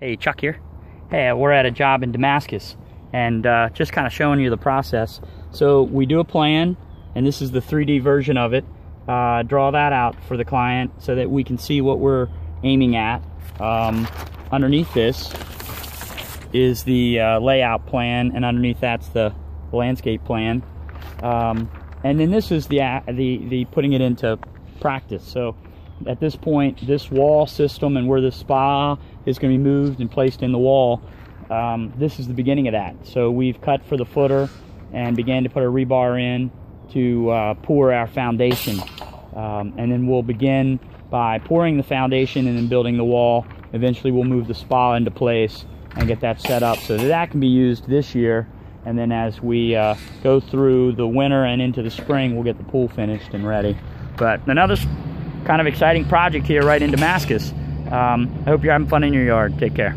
Hey, Chuck here. Hey, we're at a job in Damascus and just kind of showing you the process. So we do a plan, and this is the 3D version of it. Draw that out for the client so that we can see what we're aiming at. Underneath this is the layout plan, and underneath that's the landscape plan. And then this is the putting it into practice. So at this point, this wall system and where the spa is going to be moved and placed in the wall, this is the beginning of that. So we've cut for the footer and began to put a rebar in to pour our foundation. And then we'll begin by pouring the foundation and then building the wall. Eventually we'll move the spa into place and get that set up so that that can be used this year. And then as we go through the winter and into the spring, we'll get the pool finished and ready. But another kind of exciting project here right in Damascus. I hope you're having fun in your yard. Take care.